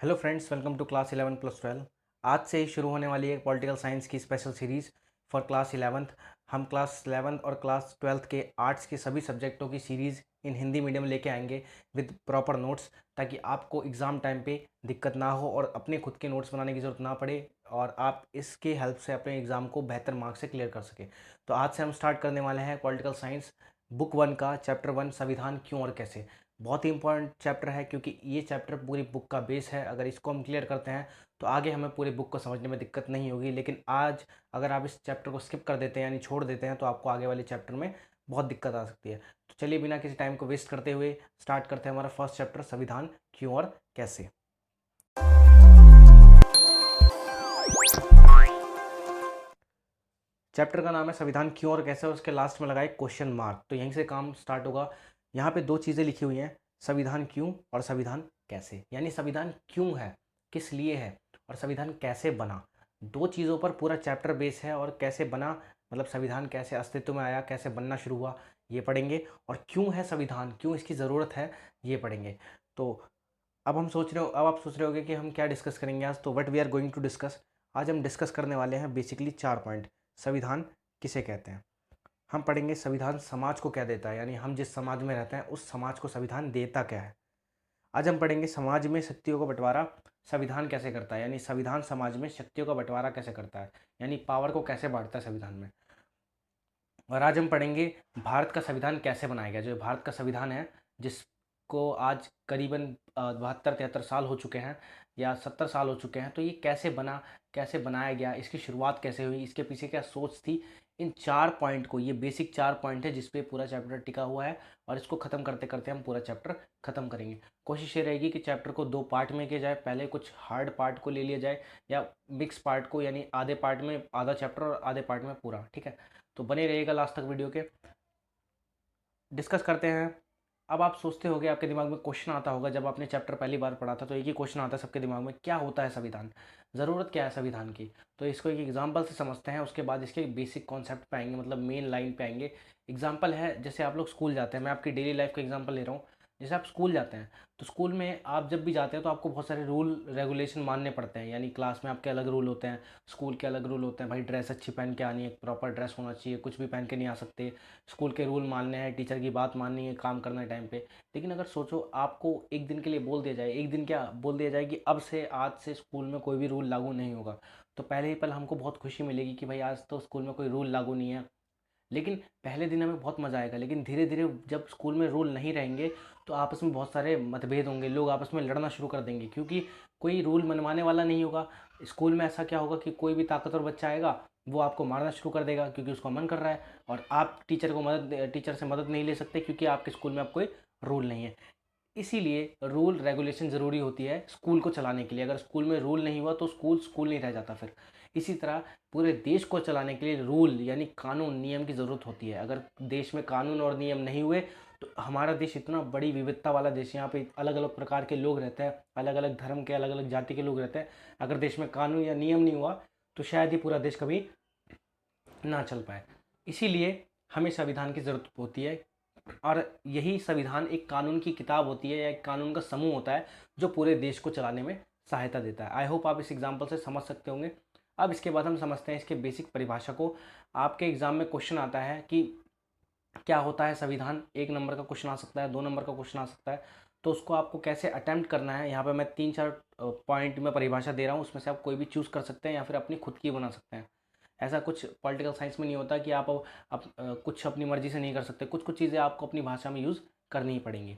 Hello friends, welcome to class 11 plus 12। आज से ही शुरू होने वाली है पॉलिटिकल साइंस की special series for class 11th। हम क्लास 11th और क्लास 12th के आर्ट्स के सभी सब्जेक्टों की सीरीज़ इन हिंदी मीडियम लेके आएंगे विद प्रॉपर नोट्स, ताकि आपको एग्ज़ाम टाइम पे दिक्कत ना हो और अपने खुद के नोट्स बनाने की ज़रूरत ना पड़े और आप इसके हेल्प से अपने एग्ज़ाम को बेहतर मार्क्स से क्लियर कर सकें। तो आज से हम स्टार्ट करने वाले हैं पॉलिटिकल साइंस बुक 1 का चैप्टर 1, संविधान क्यों और कैसे। बहुत ही इंपॉर्टेंट चैप्टर है क्योंकि ये चैप्टर पूरी बुक का बेस है। अगर इसको हम क्लियर करते हैं तो आगे हमें पूरी बुक को समझने में दिक्कत नहीं होगी, लेकिन आज अगर आप इस चैप्टर को स्किप कर देते हैं यानी छोड़ देते हैं तो आपको आगे वाले चैप्टर में बहुत दिक्कत आ सकती है। तो चलिए बिना किसी टाइम को वेस्ट करते हुए स्टार्ट करते हैं हमारा फर्स्ट चैप्टर, संविधान क्यों और कैसे। चैप्टर का नाम है संविधान क्यों और कैसे, और उसके लास्ट में लगाए क्वेश्चन मार्क। तो यहीं से काम स्टार्ट होगा। यहाँ पे दो चीज़ें लिखी हुई हैं, संविधान क्यों और संविधान कैसे। यानी संविधान क्यों है, किस लिए है, और संविधान कैसे बना। दो चीज़ों पर पूरा चैप्टर बेस है। और कैसे बना मतलब संविधान कैसे अस्तित्व में आया, कैसे बनना शुरू हुआ, ये पढ़ेंगे। और क्यों है संविधान, क्यों इसकी ज़रूरत है, ये पढ़ेंगे। तो अब आप सोच रहे होगे कि हम क्या डिस्कस करेंगे आज। तो what we are going to discuss, आज हम डिस्कस करने वाले हैं बेसिकली 4 पॉइंट। संविधान किसे कहते हैं, हम पढ़ेंगे संविधान समाज को क्या देता है, यानी हम जिस समाज में रहते हैं उस समाज को संविधान देता क्या है। आज हम पढ़ेंगे समाज में शक्तियों का बंटवारा संविधान कैसे करता है, यानी संविधान समाज में शक्तियों का बंटवारा कैसे करता है, यानी पावर को कैसे बांटता है संविधान में। और आज हम पढ़ेंगे भारत का संविधान कैसे बनाया गया। जो भारत का संविधान है, जिसको आज करीबन 72-73 साल हो चुके हैं या 70 साल हो चुके हैं, तो ये कैसे बना, कैसे बनाया गया, इसकी शुरुआत कैसे हुई, इसके पीछे क्या सोच थी। इन 4 पॉइंट को, ये बेसिक 4 पॉइंट है जिसपे पूरा चैप्टर टिका हुआ है। और इसको ख़त्म करते करते हम पूरा चैप्टर ख़त्म करेंगे। कोशिश ये रहेगी कि चैप्टर को 2 पार्ट में किया जाए, पहले कुछ हार्ड पार्ट को ले लिया जाए या मिक्स पार्ट को, यानी आधे पार्ट में आधा चैप्टर और आधे पार्ट में पूरा, ठीक है। तो बने रहिएगा लास्ट तक वीडियो के। डिस्कस करते हैं। अब आप सोचते होगे, आपके दिमाग में क्वेश्चन आता होगा, जब आपने चैप्टर पहली बार पढ़ा था तो एक ही क्वेश्चन आता है सबके दिमाग में, क्या होता है संविधान, ज़रूरत क्या है संविधान की। तो इसको एक एग्जांपल से समझते हैं, उसके बाद इसके बेसिक कॉन्सेप्ट पे आएंगे, मतलब मेन लाइन पे आएंगे। एग्जांपल है, जैसे आप लोग स्कूल जाते हैं, मैं आपकी डेली लाइफ का एग्जांपल ले रहा हूँ। जैसे आप स्कूल जाते हैं तो स्कूल में आप जब भी जाते हैं तो आपको बहुत सारे रूल रेगुलेशन मानने पड़ते हैं। यानी क्लास में आपके अलग रूल होते हैं, स्कूल के अलग रूल होते हैं। भाई ड्रेस अच्छी पहन के आनी है, प्रॉपर ड्रेस होना चाहिए, कुछ भी पहन के नहीं आ सकते। स्कूल के रूल मानने हैं, टीचर की बात माननी है काम करने टाइम पे। लेकिन अगर सोचो आपको एक दिन के लिए बोल दिया जाए, एक दिन क्या बोल दिया जाए कि अब से आज से स्कूल में कोई भी रूल लागू नहीं होगा, तो पहले ही पल हमको बहुत खुशी मिलेगी कि भाई आज तो स्कूल में कोई रूल लागू नहीं है। लेकिन पहले दिन हमें बहुत मज़ा आएगा, लेकिन धीरे धीरे जब स्कूल में रूल नहीं रहेंगे तो आपस में बहुत सारे मतभेद होंगे, लोग आपस में लड़ना शुरू कर देंगे, क्योंकि कोई रूल मनवाने वाला नहीं होगा। स्कूल में ऐसा क्या होगा कि कोई भी ताकतवर बच्चा आएगा, वो आपको मारना शुरू कर देगा क्योंकि उसका मन कर रहा है। और आप टीचर से मदद नहीं ले सकते क्योंकि आपके स्कूल में अब कोई रूल नहीं है। इसीलिए रूल रेगुलेशन ज़रूरी होती है स्कूल को चलाने के लिए। अगर स्कूल में रूल नहीं हुआ तो स्कूल स्कूल नहीं रह जाता फिर। इसी तरह पूरे देश को चलाने के लिए रूल यानी कानून नियम की ज़रूरत होती है। अगर देश में कानून और नियम नहीं हुए तो हमारा देश इतना बड़ी विविधता वाला देश, यहाँ पे अलग अलग प्रकार के लोग रहते हैं, अलग अलग धर्म के, अलग अलग जाति के लोग रहते हैं। अगर देश में कानून या नियम नहीं हुआ तो शायद ही पूरा देश कभी ना चल पाए। इसीलिए हमें संविधान की ज़रूरत होती है। और यही संविधान एक कानून की किताब होती है या एक कानून का समूह होता है जो पूरे देश को चलाने में सहायता देता है। आई होप आप इस एग्जाम्पल से समझ सकते होंगे। अब इसके बाद हम समझते हैं इसके बेसिक परिभाषा को। आपके एग्जाम में क्वेश्चन आता है कि क्या होता है संविधान, 1 नंबर का क्वेश्चन आ सकता है, 2 नंबर का क्वेश्चन आ सकता है। तो उसको आपको कैसे अटेम्प्ट करना है, यहाँ पे मैं 3-4 पॉइंट में परिभाषा दे रहा हूँ, उसमें से आप कोई भी चूज़ कर सकते हैं या फिर अपनी खुद की बना सकते हैं। ऐसा कुछ पॉलिटिकल साइंस में नहीं होता कि आप कुछ अपनी मर्जी से नहीं कर सकते, कुछ कुछ चीज़ें आपको अपनी भाषा में यूज़ करनी ही पड़ेंगी।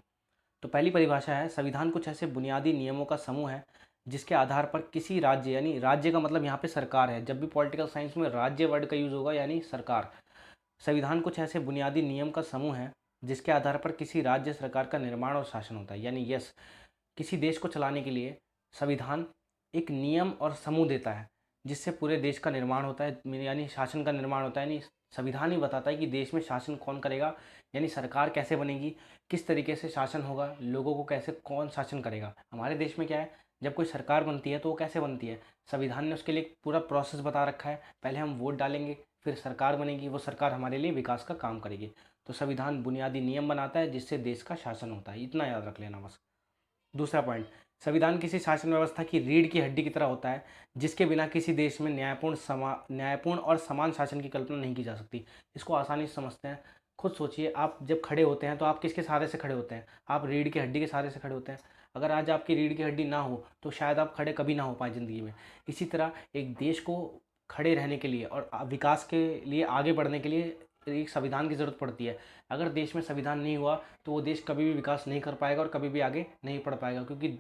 तो पहली परिभाषा है, संविधान कुछ ऐसे बुनियादी नियमों का समूह है जिसके आधार पर किसी राज्य, यानी राज्य का मतलब यहाँ पे सरकार है, जब भी पॉलिटिकल साइंस में राज्य वर्ड का यूज़ होगा यानी सरकार। संविधान कुछ ऐसे बुनियादी नियम का समूह है जिसके आधार पर किसी राज्य सरकार का निर्माण और शासन होता है। यानी यस, किसी देश को चलाने के लिए संविधान एक नियम और समूह देता है जिससे पूरे देश का निर्माण होता है, यानी शासन का निर्माण होता है। यानी संविधान ही बताता है कि देश में शासन कौन करेगा, यानी सरकार कैसे बनेगी, किस तरीके से शासन होगा, लोगों को कैसे कौन शासन करेगा। हमारे देश में क्या है, जब कोई सरकार बनती है तो वो कैसे बनती है, संविधान ने उसके लिए एक पूरा प्रोसेस बता रखा है। पहले हम वोट डालेंगे, फिर सरकार बनेगी, वो सरकार हमारे लिए विकास का काम करेगी। तो संविधान बुनियादी नियम बनाता है जिससे देश का शासन होता है, इतना याद रख लेना बस। दूसरा पॉइंट, संविधान किसी शासन व्यवस्था की रीढ़ की हड्डी की तरह होता है, जिसके बिना किसी देश में न्यायपूर्ण और समान शासन की कल्पना नहीं की जा सकती। इसको आसानी से समझते हैं। खुद सोचिए, आप जब खड़े होते हैं तो आप किसके सहारे से खड़े होते हैं? आप रीढ़ की हड्डी के सहारे से खड़े होते हैं। अगर आज आपकी रीढ़ की हड्डी ना हो तो शायद आप खड़े कभी ना हो पाए ज़िंदगी में। इसी तरह एक देश को खड़े रहने के लिए और विकास के लिए, आगे बढ़ने के लिए एक संविधान की ज़रूरत पड़ती है। अगर देश में संविधान नहीं हुआ तो वो देश कभी भी विकास नहीं कर पाएगा और कभी भी आगे नहीं बढ़ पाएगा, क्योंकि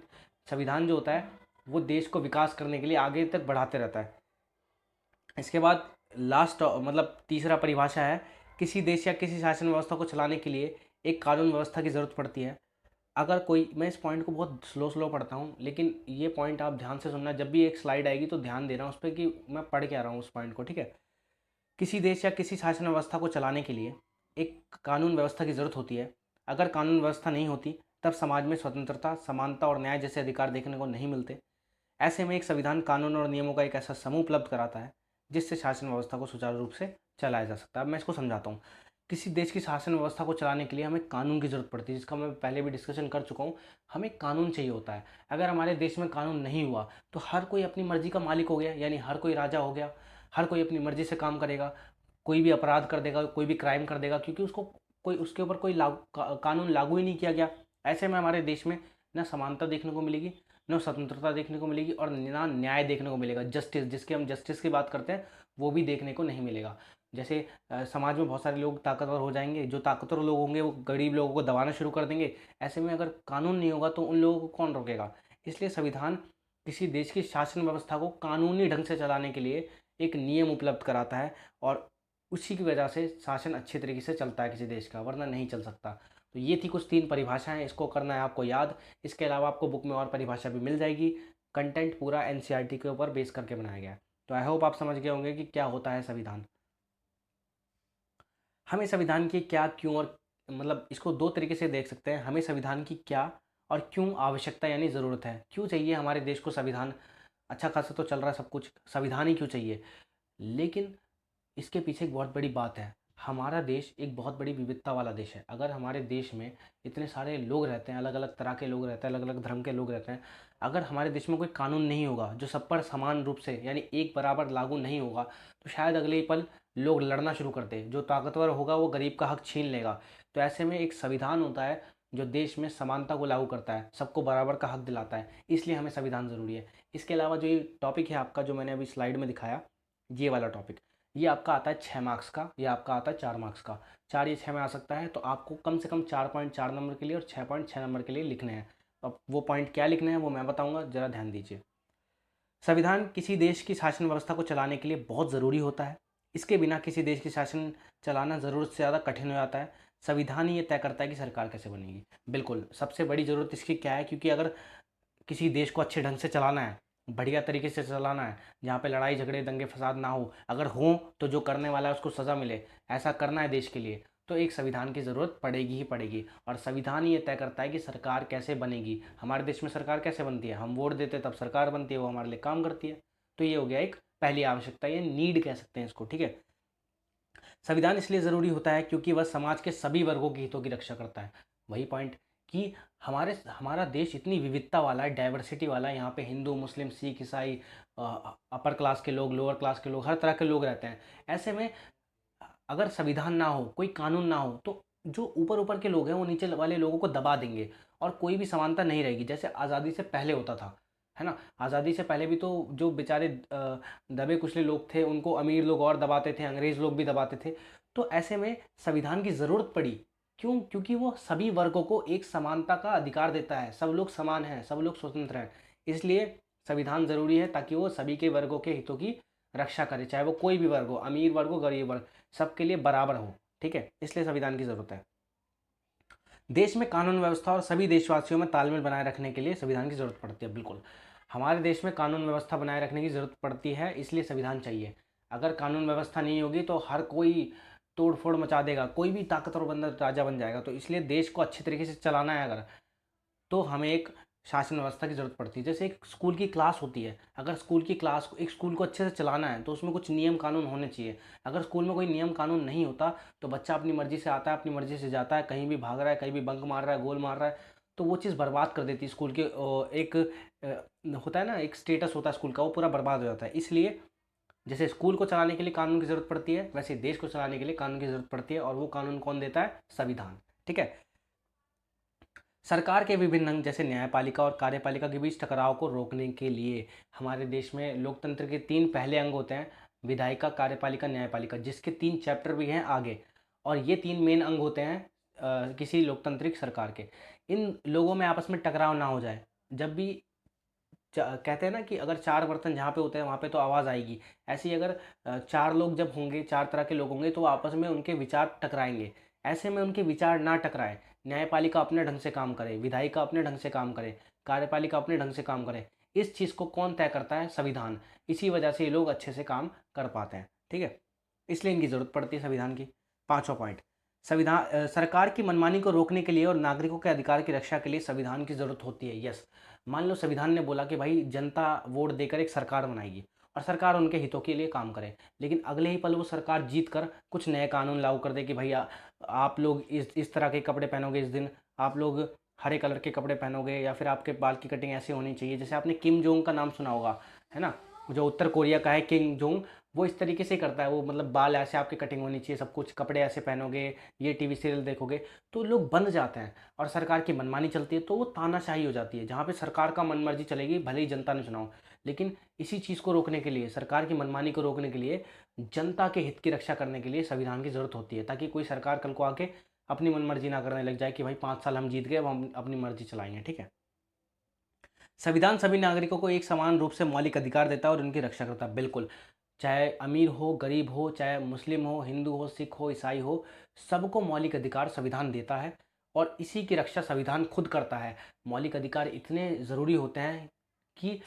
संविधान जो होता है वो देश को विकास करने के लिए आगे तक बढ़ाते रहता है। इसके बाद लास्ट मतलब तीसरा परिभाषा है, किसी देश या किसी शासन व्यवस्था को चलाने के लिए एक कानून व्यवस्था की ज़रूरत पड़ती है। अगर कोई, मैं इस पॉइंट को बहुत स्लो स्लो पढ़ता हूँ, लेकिन ये पॉइंट आप ध्यान से सुनना। जब भी एक स्लाइड आएगी तो ध्यान देना उस पर कि मैं पढ़ के आ रहा हूँ उस पॉइंट को, ठीक है। किसी देश या किसी शासन व्यवस्था को चलाने के लिए एक कानून व्यवस्था की ज़रूरत होती है। अगर कानून व्यवस्था नहीं होती तब समाज में स्वतंत्रता, समानता और न्याय जैसे अधिकार देखने को नहीं मिलते। ऐसे में एक संविधान कानून और नियमों का एक ऐसा समूह उपलब्ध कराता है जिससे शासन व्यवस्था को सुचारू रूप से चलाया जा सकता है। अब मैं इसको समझाता हूँ। किसी देश की शासन व्यवस्था को चलाने के लिए हमें कानून की ज़रूरत पड़ती है, जिसका मैं पहले भी डिस्कशन कर चुका हूँ। हमें कानून चाहिए होता है। अगर हमारे देश में कानून नहीं हुआ तो हर कोई अपनी मर्जी का मालिक हो गया, यानी हर कोई राजा हो गया। हर कोई अपनी मर्जी से काम करेगा, कोई भी अपराध कर देगा, कोई भी क्राइम कर देगा, क्योंकि उसको कोई, उसके ऊपर कोई कानून लागू ही नहीं किया गया। ऐसे में हमारे देश में ना समानता देखने को मिलेगी, न स्वतंत्रता देखने को मिलेगी और ना न्याय देखने को मिलेगा। जस्टिस, जिसके हम जस्टिस की बात करते हैं, वो भी देखने को नहीं मिलेगा। जैसे समाज में बहुत सारे लोग ताकतवर हो जाएंगे, जो ताकतवर लोग होंगे वो गरीब लोगों को दबाना शुरू कर देंगे। ऐसे में अगर कानून नहीं होगा तो उन लोगों को कौन रोकेगा? इसलिए संविधान किसी देश की शासन व्यवस्था को कानूनी ढंग से चलाने के लिए एक नियम उपलब्ध कराता है, और उसी की वजह से शासन अच्छे तरीके से चलता है किसी देश का, वरना नहीं चल सकता। तो ये थी कुछ 3 परिभाषाएं, इसको करना है आपको याद। इसके अलावा आपको बुक में और परिभाषा भी मिल जाएगी। कंटेंट पूरा एनसीईआरटी के ऊपर बेस करके बनाया गया है। तो आई होप आप समझ गए होंगे कि क्या होता है संविधान। हमें संविधान की क्या, क्यों और, मतलब इसको 2 तरीके से देख सकते हैं। हमें संविधान की क्या और क्यों आवश्यकता यानी ज़रूरत है। क्यों चाहिए हमारे देश को संविधान? अच्छा खासा तो चल रहा है सब कुछ, संविधान ही क्यों चाहिए? लेकिन इसके पीछे एक बहुत बड़ी बात है। हमारा देश एक बहुत बड़ी विविधता वाला देश है। अगर हमारे देश में इतने सारे लोग रहते हैं, अलग अलग तरह के लोग रहते हैं, अलग अलग धर्म के लोग रहते हैं, अगर हमारे देश में कोई कानून नहीं होगा जो सब पर समान रूप से यानी एक बराबर लागू नहीं होगा, तो शायद अगले ही पल लोग लड़ना शुरू कर दें। जो ताकतवर होगा वो गरीब का हक छीन लेगा। तो ऐसे में एक संविधान होता है जो देश में समानता को लागू करता है, सबको बराबर का हक दिलाता है। इसलिए हमें संविधान ज़रूरी है। इसके अलावा जो ये टॉपिक है आपका, जो मैंने अभी स्लाइड में दिखाया, ये वाला टॉपिक, ये आपका आता है 6 मार्क्स का, या आपका आता है 4 मार्क्स का। 4 या 6 में आ सकता है। तो आपको कम से कम 4.4 नंबर के लिए और 6.6 नंबर के लिए लिखने हैं। अब वो पॉइंट क्या लिखने हैं वो मैं बताऊंगा, ज़रा ध्यान दीजिए। संविधान किसी देश की शासन व्यवस्था को चलाने के लिए बहुत ज़रूरी होता है। इसके बिना किसी देश की शासन चलाना ज़रूरत से ज़्यादा कठिन हो जाता है। संविधान ही ये तय करता है कि सरकार कैसे बनेगी। बिल्कुल, सबसे बड़ी ज़रूरत इसकी क्या है? क्योंकि अगर किसी देश को अच्छे ढंग से चलाना है, बढ़िया तरीके से चलाना है, जहाँ पे लड़ाई झगड़े दंगे फसाद ना हो, अगर हो तो जो करने वाला है उसको सज़ा मिले, ऐसा करना है देश के लिए, तो एक संविधान की ज़रूरत पड़ेगी ही पड़ेगी। और संविधान ही ये तय करता है कि सरकार कैसे बनेगी। हमारे देश में सरकार कैसे बनती है? हम वोट देते तब सरकार बनती है, वो हमारे लिए काम करती है। तो ये हो गया एक पहली आवश्यकता, ये नीड कह सकते हैं इसको, ठीक है। संविधान इसलिए ज़रूरी होता है क्योंकि वह समाज के सभी वर्गों के हितों की रक्षा करता है। वही पॉइंट कि हमारा देश इतनी विविधता वाला है, डाइवर्सिटी वाला है। यहाँ पे हिंदू, मुस्लिम, सिख, ईसाई, अपर क्लास के लोग, लोअर क्लास के लोग, हर तरह के लोग रहते हैं। ऐसे में अगर संविधान ना हो, कोई कानून ना हो, तो जो ऊपर ऊपर के लोग हैं वो नीचे वाले लोगों को दबा देंगे और कोई भी समानता नहीं रहेगी, जैसे आज़ादी से पहले होता था, है ना। आज़ादी से पहले भी तो जो बेचारे दबे कुचले लोग थे उनको अमीर लोग और दबाते थे, अंग्रेज़ लोग भी दबाते थे। तो ऐसे में संविधान की ज़रूरत पड़ी। क्यों? क्योंकि वो सभी वर्गों को एक समानता का अधिकार देता है। सब लोग समान हैं, सब लोग स्वतंत्र हैं। इसलिए संविधान ज़रूरी है ताकि वो सभी के वर्गों के हितों की रक्षा करे, चाहे वो कोई भी वर्ग हो, अमीर वर्ग हो, गरीब वर्ग, सबके लिए बराबर हो, ठीक है। इसलिए संविधान की ज़रूरत है। देश में कानून व्यवस्था और सभी देशवासियों में तालमेल बनाए रखने के लिए संविधान की ज़रूरत पड़ती है। बिल्कुल, हमारे देश में कानून व्यवस्था बनाए रखने की ज़रूरत पड़ती है, इसलिए संविधान चाहिए। अगर कानून व्यवस्था नहीं होगी तो हर कोई तोड़ फोड़ मचा देगा, कोई भी ताकतवर बंदा राजा बन जाएगा। तो इसलिए देश को अच्छे तरीके से चलाना है अगर, तो हमें एक शासन व्यवस्था की ज़रूरत पड़ती है। जैसे एक स्कूल की क्लास होती है, अगर स्कूल की क्लास को, एक स्कूल को अच्छे से चलाना है तो उसमें कुछ नियम कानून होने चाहिए। अगर स्कूल में कोई नियम कानून नहीं होता तो बच्चा अपनी मर्ज़ी से आता है, अपनी मर्ज़ी से जाता है, कहीं भी भाग रहा है, कहीं भी बंक मार रहा है, गोल मार रहा है, तो वो चीज़ बर्बाद कर देती है स्कूल के एक होता है ना, एक स्टेटस होता है स्कूल का, वो पूरा बर्बाद हो जाता है। इसलिए जैसे स्कूल को चलाने के लिए कानून की ज़रूरत पड़ती है, वैसे देश को चलाने के लिए कानून की ज़रूरत पड़ती है, और वो कानून कौन देता है? संविधान। ठीक है। सरकार के विभिन्न अंग जैसे न्यायपालिका और कार्यपालिका के बीच टकराव को रोकने के लिए हमारे देश में लोकतंत्र के 3 पहले अंग होते हैं, विधायिका, कार्यपालिका, न्यायपालिका, जिसके 3 चैप्टर भी हैं आगे। और ये 3 मेन अंग होते हैं किसी लोकतांत्रिक सरकार के। इन लोगों में आपस में टकराव ना हो जाए। जब भी कहते हैं ना कि अगर 4 बर्तन जहाँ पे होते हैं वहाँ पे तो आवाज़ आएगी। ऐसे ही अगर 4 लोग जब होंगे, 4 तरह के लोग होंगे, तो आपस में उनके विचार टकराएंगे। ऐसे में उनके विचार ना टकराए, न्यायपालिका अपने ढंग से काम करे, विधायिका अपने ढंग से काम करे, कार्यपालिका अपने ढंग से काम करे। इस चीज़ को कौन तय करता है? संविधान। इसी वजह से ये लोग अच्छे से काम कर पाते हैं। ठीक है, इसलिए इनकी ज़रूरत पड़ती है संविधान की। 5वां पॉइंट, संविधान सरकार की मनमानी को रोकने के लिए और नागरिकों के अधिकार की रक्षा के लिए संविधान की ज़रूरत होती है। यस, मान लो संविधान ने बोला कि भाई जनता वोट देकर एक सरकार बनाएगी और सरकार उनके हितों के लिए काम करे, लेकिन अगले ही पल वो सरकार जीत कर कुछ नए कानून लागू कर दे कि भैया आप लोग इस तरह के कपड़े पहनोगे, इस दिन आप लोग हरे कलर के कपड़े पहनोगे, या फिर आपके बाल की कटिंग ऐसी होनी चाहिए। जैसे आपने किम जोंग का नाम सुना होगा, है ना, जो उत्तर कोरिया का है किम जोंग, वो इस तरीके से करता है। वो मतलब बाल ऐसे आपके कटिंग होनी चाहिए, सब कुछ, कपड़े ऐसे पहनोगे, ये टीवी सीरियल देखोगे, तो लोग बंध जाते हैं और सरकार की मनमानी चलती है, तो वो तानाशाही हो जाती है जहाँ पे सरकार का मन मर्जी चलेगी, भले ही जनता ने चुनाव। लेकिन इसी चीज़ को रोकने के लिए, सरकार की मनमानी को रोकने के लिए, जनता के हित की रक्षा करने के लिए संविधान की ज़रूरत होती है, ताकि कोई सरकार कल को आके अपनी मन मर्जी ना करने लग जाए कि भाई 5 साल हम जीत गए, अब हम अपनी मर्जी चलाएंगे। ठीक है। संविधान सभी नागरिकों को एक समान रूप से मौलिक अधिकार देता है और उनकी रक्षा करता है। बिल्कुल, चाहे अमीर हो, गरीब हो, चाहे मुस्लिम हो, हिंदू हो, सिख हो, ईसाई हो, सबको मौलिक अधिकार संविधान देता है और इसी की रक्षा संविधान खुद करता है। मौलिक अधिकार इतने ज़रूरी होते हैं कि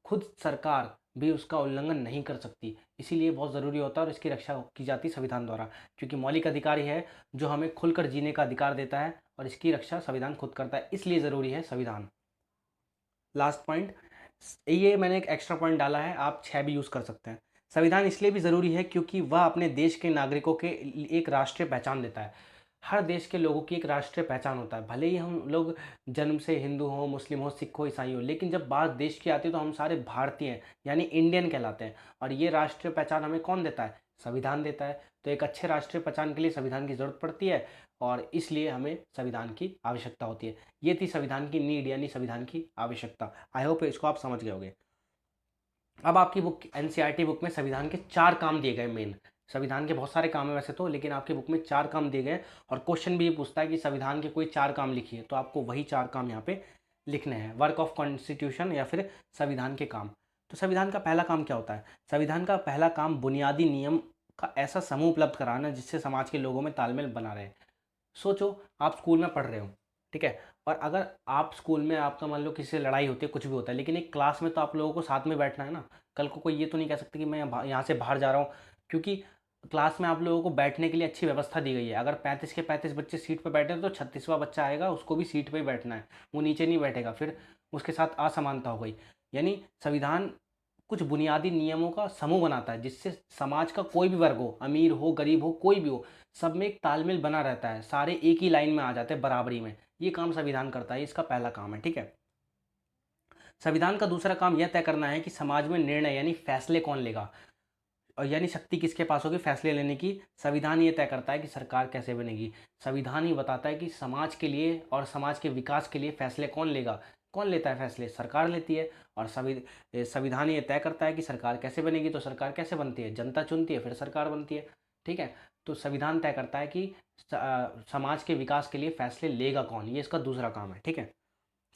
खुद सरकार भी उसका उल्लंघन नहीं कर सकती, इसीलिए बहुत ज़रूरी होता है और इसकी रक्षा की जाती है संविधान द्वारा, क्योंकि मौलिक अधिकार ही है जो हमें खुलकर जीने का अधिकार देता है और इसकी रक्षा संविधान खुद करता है, इसलिए ज़रूरी है संविधान। लास्ट पॉइंट, ये मैंने एक एक्स्ट्रा पॉइंट डाला है, आप 6 भी यूज़ कर सकते हैं। संविधान इसलिए भी ज़रूरी है क्योंकि वह अपने देश के नागरिकों के एक राष्ट्रीय पहचान देता है। हर देश के लोगों की एक राष्ट्रीय पहचान होता है, भले ही हम लोग जन्म से हिंदू हो, मुस्लिम हो, सिख हो, ईसाई हो, लेकिन जब बात देश की आती है तो हम सारे भारतीय हैं, यानी इंडियन कहलाते हैं। और ये राष्ट्रीय पहचान हमें कौन देता है? संविधान देता है। तो एक अच्छे राष्ट्रीय पहचान के लिए संविधान की ज़रूरत पड़ती है और इसलिए हमें संविधान की आवश्यकता होती है। ये थी संविधान की नीड, यानी संविधान की आवश्यकता। आई होप इसको आप समझ गए होंगे। अब आपकी बुक, एनसीईआरटी बुक में संविधान के 4 काम दिए गए मेन। संविधान के बहुत सारे काम है वैसे तो, लेकिन आपकी बुक में 4 काम दिए गए और क्वेश्चन भी ये पूछता है कि संविधान के कोई 4 काम लिखिए, तो आपको वही 4 काम यहाँ पे लिखने हैं, वर्क ऑफ कॉन्स्टिट्यूशन या फिर संविधान के काम। तो संविधान का पहला काम क्या होता है? संविधान का पहला काम बुनियादी नियम का ऐसा समूह उपलब्ध कराना जिससे समाज के लोगों में तालमेल बना रहे। सोचो, आप स्कूल में पढ़ रहे हो, ठीक है, और अगर आप स्कूल में आपका मान लो किसी से लड़ाई होती है, कुछ भी होता है, लेकिन एक क्लास में तो आप लोगों को साथ में बैठना है ना। कल को कोई ये तो नहीं कह सकते कि मैं यहाँ से बाहर जा रहा हूँ, क्योंकि क्लास में आप लोगों को बैठने के लिए अच्छी व्यवस्था दी गई है। अगर 35 के 35 बच्चे सीट पर बैठे हैं तो 36वां बच्चा आएगा, उसको भी सीट पर ही बैठना है, वो नीचे नहीं बैठेगा, फिर उसके साथ असमानता हो गई। यानी संविधान कुछ बुनियादी नियमों का समूह बनाता है जिससे समाज का कोई भी वर्ग हो, अमीर हो, गरीब हो, कोई भी हो, सब में एक तालमेल बना रहता है, सारे एक ही लाइन में आ जाते हैं बराबरी में। ये काम संविधान करता है, इसका पहला काम है। ठीक है। संविधान का दूसरा काम यह तय करना है कि समाज में निर्णय यानी फैसले कौन लेगा, और यानी शक्ति किसके पास होगी फैसले लेने की। संविधान ये तय करता है कि सरकार कैसे बनेगी। संविधान ही बताता है कि समाज के लिए और समाज के विकास के लिए फैसले कौन लेगा। कौन लेता है फैसले? सरकार लेती है। और संविधान ये तय करता है कि सरकार कैसे बनेगी, तो सरकार कैसे बनती है? जनता चुनती है, फिर सरकार बनती है। ठीक है। तो संविधान तय करता है कि समाज के विकास के लिए फैसले लेगा कौन, ये इसका दूसरा काम है। ठीक है।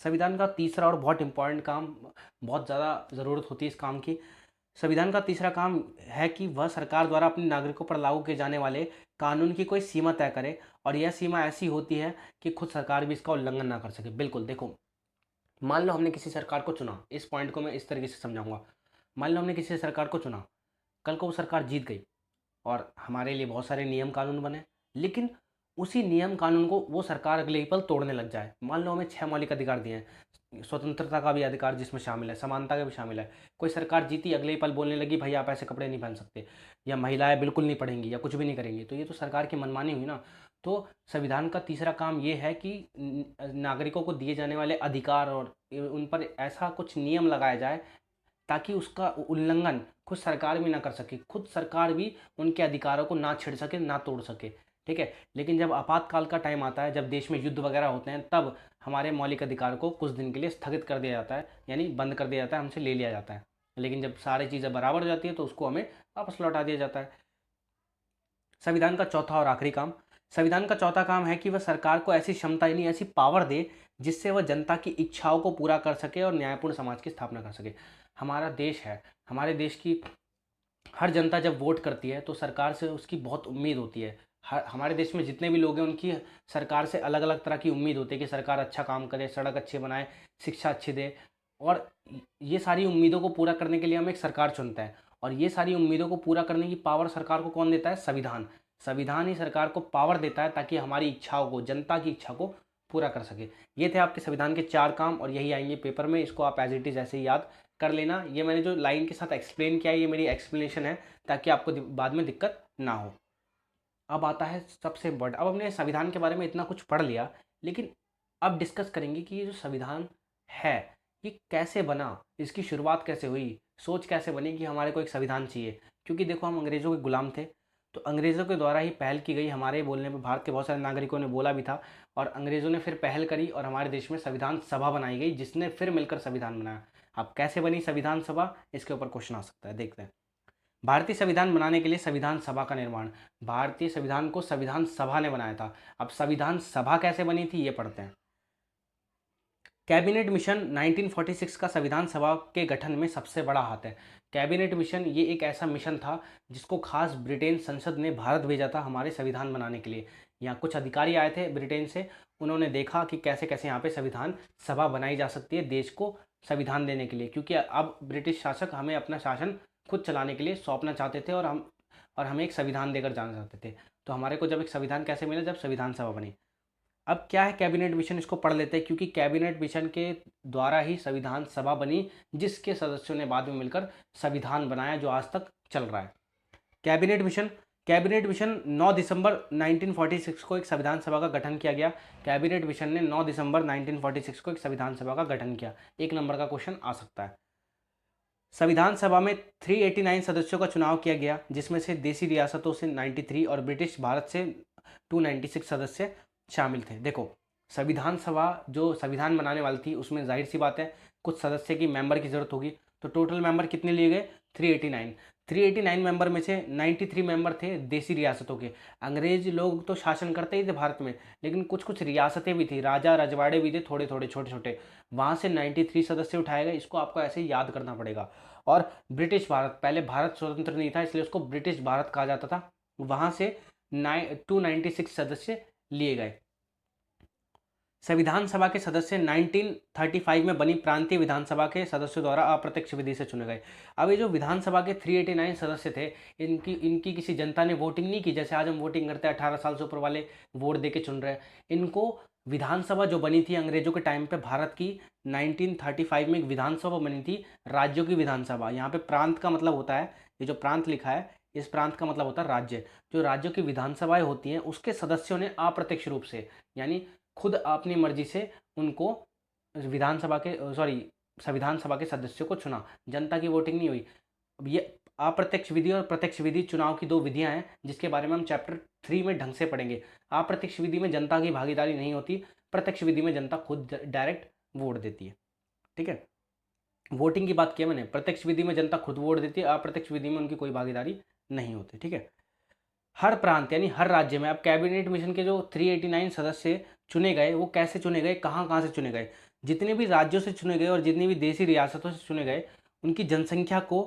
संविधान का तीसरा और बहुत इंपॉर्टेंट काम, बहुत ज़्यादा ज़रूरत होती है इस काम की, संविधान का तीसरा काम है कि वह सरकार द्वारा अपने नागरिकों पर लागू किए जाने वाले कानून की कोई सीमा तय करे, और यह सीमा ऐसी होती है कि खुद सरकार भी इसका उल्लंघन ना कर सके। बिल्कुल, देखो, मान लो हमने किसी सरकार को चुना, इस पॉइंट को मैं इस तरीके से समझाऊंगा। मान लो हमने किसी सरकार को चुना, कल को वो सरकार जीत गई और हमारे लिए बहुत सारे नियम कानून बने, लेकिन उसी नियम कानून को वो सरकार अगले ही पल तोड़ने लग जाए। मान लो हमें 6 मौलिक अधिकार दिए हैं, स्वतंत्रता का भी अधिकार जिसमें शामिल है, समानता का भी शामिल है। कोई सरकार जीती, अगले ही पल बोलने लगी भाई आप ऐसे कपड़े नहीं पहन सकते, या महिलाएं बिल्कुल नहीं पढ़ेंगी या कुछ भी नहीं करेंगी, तो ये तो सरकार की मनमानी हुई ना। तो संविधान का तीसरा काम ये है कि नागरिकों को दिए जाने वाले अधिकार और उन पर ऐसा कुछ नियम लगाया जाए ताकि उसका उल्लंघन खुद सरकार भी ना कर सके, खुद सरकार भी उनके अधिकारों को ना छेड़ सके, ना तोड़ सके। ठीक है, लेकिन जब आपातकाल का टाइम आता है, जब देश में युद्ध वगैरह होते हैं, तब हमारे मौलिक अधिकार को कुछ दिन के लिए स्थगित कर दिया जाता है, यानी बंद कर दिया जाता है, हमसे ले लिया जाता है। लेकिन जब सारी चीज़ें बराबर हो जाती है तो उसको हमें वापस लौटा दिया जाता है। संविधान का चौथा और आखिरी काम, संविधान का चौथा काम है कि वह सरकार को ऐसी क्षमता यानी ऐसी पावर दे जिससे वह जनता की इच्छाओं को पूरा कर सके और न्यायपूर्ण समाज की स्थापना कर सके। हमारा देश है, हमारे देश की हर जनता जब वोट करती है तो सरकार से उसकी बहुत उम्मीद होती है। हमारे देश में जितने भी लोग हैं उनकी सरकार से अलग अलग तरह की उम्मीद होती है कि सरकार अच्छा काम करे, सड़क अच्छे बनाए, शिक्षा अच्छी दे। और ये सारी उम्मीदों को पूरा करने के लिए हम एक सरकार चुनते हैं, और ये सारी उम्मीदों को पूरा करने की पावर सरकार को कौन देता है? संविधान। संविधान ही सरकार को पावर देता है ताकि हमारी इच्छाओं को, जनता की इच्छा को पूरा कर सके। ये थे आपके संविधान के 4 काम, और यही आएंगे पेपर में। इसको आप एज इट इज़ ऐसे ही याद कर लेना। ये मैंने जो लाइन के साथ एक्सप्लेन किया है, ये मेरी एक्सप्लेनेशन है ताकि आपको बाद में दिक्कत ना हो। अब आता है सबसे इम्पोर्टेंट। अब हमने संविधान के बारे में इतना कुछ पढ़ लिया, लेकिन अब डिस्कस करेंगे कि ये जो संविधान है ये कैसे बना, इसकी शुरुआत कैसे हुई, सोच कैसे बनी कि हमारे को एक संविधान चाहिए। क्योंकि देखो, हम अंग्रेज़ों के गुलाम थे, तो अंग्रेज़ों के द्वारा ही पहल की गई। हमारे बोलने पर भारत के बहुत सारे नागरिकों ने बोला भी था, और अंग्रेज़ों ने फिर पहल करी और हमारे देश में संविधान सभा बनाई गई, जिसने फिर मिलकर संविधान बनाया। अब कैसे बनी संविधान सभा, इसके ऊपर क्वेश्चन आ सकता है, देखते हैं। भारतीय संविधान बनाने के लिए संविधान सभा का निर्माण, भारतीय संविधान को संविधान सभा ने बनाया था। अब संविधान सभा कैसे बनी थी ये पढ़ते हैं। कैबिनेट मिशन 1946 का संविधान सभा के गठन में सबसे बड़ा हाथ है। कैबिनेट मिशन ये एक ऐसा मिशन था जिसको खास ब्रिटेन संसद ने भारत भेजा था हमारे संविधान बनाने के लिए। यहाँ कुछ अधिकारी आए थे ब्रिटेन से, उन्होंने देखा कि कैसे कैसे यहाँ पे संविधान सभा बनाई जा सकती है देश को संविधान देने के लिए, क्योंकि अब ब्रिटिश शासक हमें अपना शासन खुद चलाने के लिए सौंपना चाहते थे, और हमें एक संविधान देकर जाना चाहते थे। तो हमारे को जब एक संविधान कैसे मिला? जब संविधान सभा बनी। अब क्या है कैबिनेट मिशन, इसको पढ़ लेते हैं, क्योंकि कैबिनेट मिशन के द्वारा ही संविधान सभा बनी, जिसके सदस्यों ने बाद में मिलकर संविधान बनाया जो आज तक चल रहा है। कैबिनेट मिशन 9 दिसंबर 1946 को एक संविधान सभा का गठन किया गया। कैबिनेट मिशन ने 9 दिसंबर 1946 को एक संविधान सभा का गठन किया। 1 नंबर का क्वेश्चन आ सकता है। संविधान सभा में 389 सदस्यों का चुनाव किया गया, जिसमें से देसी रियासतों से 93 और ब्रिटिश भारत से 296 सदस्य शामिल थे। देखो, संविधान सभा जो संविधान बनाने वाली थी उसमें जाहिर सी बात है कुछ सदस्य की मेंबर की जरूरत होगी, तो टोटल मेंबर कितने लिए गए? 389। 389 मेंबर में से 93 मेंबर थे देसी रियासतों के। अंग्रेज लोग तो शासन करते ही थे भारत में, लेकिन कुछ कुछ रियासतें भी थी, राजा रजवाड़े भी थे, थोड़े थोड़े छोटे छोटे, वहाँ से 93 सदस्य उठाए गए। इसको आपको ऐसे ही याद करना पड़ेगा। और ब्रिटिश भारत, पहले भारत स्वतंत्र नहीं था इसलिए उसको ब्रिटिश भारत कहा जाता था, वहाँ से 296 सदस्य लिए गए। संविधान सभा के सदस्य 1935 में बनी प्रांतीय विधानसभा के सदस्यों द्वारा अप्रत्यक्ष विधि से चुने गए। अब ये जो विधानसभा के 389 सदस्य थे, इनकी किसी जनता ने वोटिंग नहीं की, जैसे आज हम वोटिंग करते हैं 18 साल से ऊपर वाले वोट दे के चुन रहे हैं। इनको विधानसभा जो बनी थी अंग्रेजों के टाइम पे, भारत की 1935 में एक विधानसभा बनी थी, राज्यों की विधानसभा। यहाँ पे प्रांत का मतलब होता है, ये जो प्रांत लिखा है इस प्रांत का मतलब होता है राज्य। जो राज्यों की विधानसभाएं होती हैं उसके सदस्यों ने अप्रत्यक्ष रूप से, यानी खुद अपनी मर्जी से उनको विधानसभा के संविधान सभा के सदस्यों को चुना, जनता की वोटिंग नहीं हुई। अब ये अप्रत्यक्ष विधि और प्रत्यक्ष विधि चुनाव की 2 विधियां हैं, जिसके बारे में हम चैप्टर 3 में ढंग से पढ़ेंगे। अप्रत्यक्ष विधि में जनता की भागीदारी नहीं होती, प्रत्यक्ष विधि में जनता खुद डायरेक्ट वोट देती है। ठीक है, वोटिंग की बात की मैंने, प्रत्यक्ष विधि में जनता खुद वोट देती है, अप्रत्यक्ष विधि में उनकी कोई भागीदारी नहीं होती। ठीक है, हर प्रांत यानी हर राज्य में अब कैबिनेट मिशन के जो 389 सदस्य चुने गए, वो कैसे चुने गए, कहाँ कहाँ से चुने गए? जितने भी राज्यों से चुने गए और जितनी भी देसी रियासतों से चुने गए, उनकी जनसंख्या को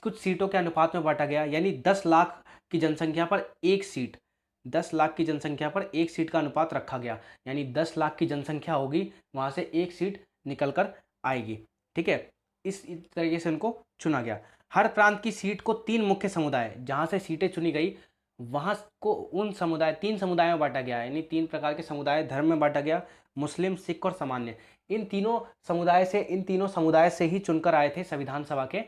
कुछ सीटों के अनुपात में बांटा गया, यानी 10 लाख की जनसंख्या पर एक सीट, 10 लाख की जनसंख्या पर एक सीट का अनुपात रखा गया, यानी 10 लाख की जनसंख्या होगी, वहाँ से एक सीट निकल कर आएगी। ठीक है, इस तरीके से उनको चुना गया। हर प्रांत की सीट को 3 मुख्य समुदाय, जहाँ से सीटें चुनी गई वहाँ को उन समुदाय 3 समुदायों में बांटा गया, यानी 3 प्रकार के समुदाय धर्म में बांटा गया, मुस्लिम, सिख और सामान्य। इन तीनों समुदाय से ही चुनकर आए थे संविधान सभा के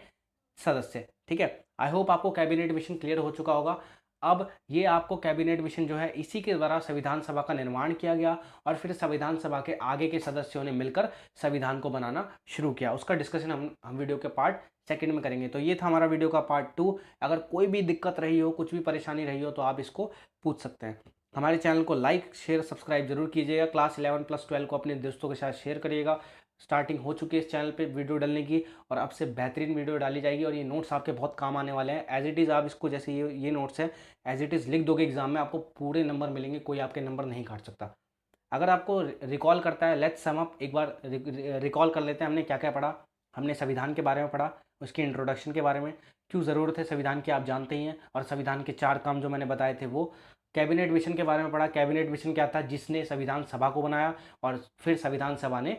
सदस्य। ठीक है, आई होप आपको कैबिनेट मिशन क्लियर हो चुका होगा। अब ये आपको कैबिनेट मिशन जो है, इसी के द्वारा संविधान सभा का निर्माण किया गया और फिर संविधान सभा के आगे के सदस्यों ने मिलकर संविधान को बनाना शुरू किया। उसका डिस्कशन हम वीडियो के पार्ट सेकंड में करेंगे। तो ये था हमारा वीडियो का पार्ट 2। अगर कोई भी दिक्कत रही हो, कुछ भी परेशानी रही हो, तो आप इसको पूछ सकते हैं। हमारे चैनल को लाइक शेयर सब्सक्राइब जरूर कीजिएगा। क्लास 11+12 को अपने दोस्तों के साथ शेयर करिएगा। स्टार्टिंग हो चुकी है इस चैनल पे वीडियो डालने की, और अब से बेहतरीन वीडियो डाली जाएगी और ये नोट्स आपके बहुत काम आने वाले हैं। एज इट इज़ आप इसको, जैसे ये नोट्स है, एज इट इज़ लिख दोगे एग्जाम में, आपको पूरे नंबर मिलेंगे, कोई आपके नंबर नहीं काट सकता। अगर आपको रिकॉल करता है, लेट्स सम अप, एक बार रिकॉल कर लेते हैं हमने क्या क्या पढ़ा। हमने संविधान के बारे में पढ़ा, उसके इंट्रोडक्शन के बारे में, क्यों ज़रूरत है संविधान की आप जानते ही हैं, और संविधान के 4 काम जो मैंने बताए थे वो। कैबिनेट मिशन के बारे में पढ़ा, कैबिनेट मिशन क्या था, जिसने संविधान सभा को बनाया और फिर संविधान सभा ने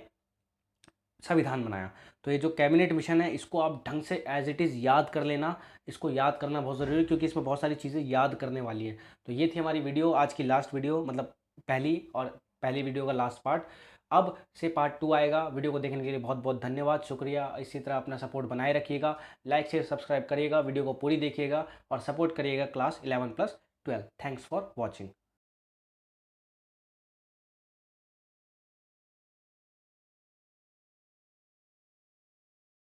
संविधान बनाया। तो ये जो कैबिनेट मिशन है, इसको आप ढंग से एज इट इज़ याद कर लेना। इसको याद करना बहुत ज़रूरी है, क्योंकि इसमें बहुत सारी चीज़ें याद करने वाली है। तो ये थी हमारी वीडियो, आज की लास्ट वीडियो, मतलब पहली वीडियो का लास्ट पार्ट। अब से पार्ट 2 आएगा। वीडियो को देखने के लिए बहुत बहुत धन्यवाद, शुक्रिया। इसी तरह अपना सपोर्ट बनाए रखिएगा, लाइक शेयर सब्सक्राइब करिएगा, वीडियो को पूरी देखिएगा और सपोर्ट करिएगा क्लास 11+12। Thanks for watching.